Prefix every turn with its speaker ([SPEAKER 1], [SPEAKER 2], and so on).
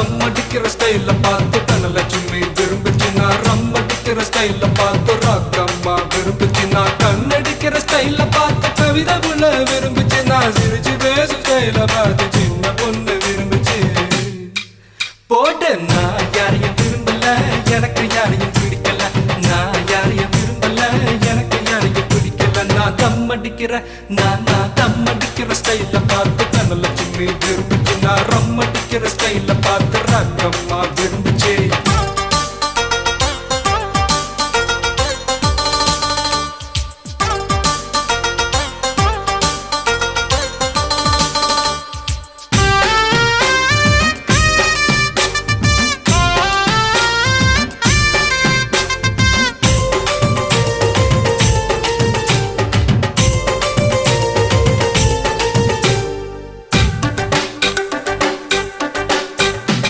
[SPEAKER 1] தம் அடிக்கிற ஸ்டைல பார்த்து தனலட்சுமி விரும்பிச்சுன்னா ரம் அடிக்கிற ஸ்டைல பார்த்து ராக்கம்மா விரும்பிச்சுன்னா கண்ணடிக்கிற ஸ்டைல பார்த்து கவிதை புள்ள விரும்பிச்சுன்னா சிரிச்சு பேசு ஸ்டைல பார்த்து சின்ன பொண்ணு விரும்பிச்சு போட்டு நான் யாரையும் விரும்பல எனக்கு யாரையும் பிடிக்கல நான் யாரையும் விரும்பல எனக்கு யாரையும் பிடிக்கல நான் தம் அடிக்கிற நான் தம் அடிக்கிற ஸ்டைல பார்த்து தனலட்சுமி விரும்பிச்சுன்னா ரம் அடிக்கிற ஸ்டைல பார்த்து ராக்கம்மா விரும்பி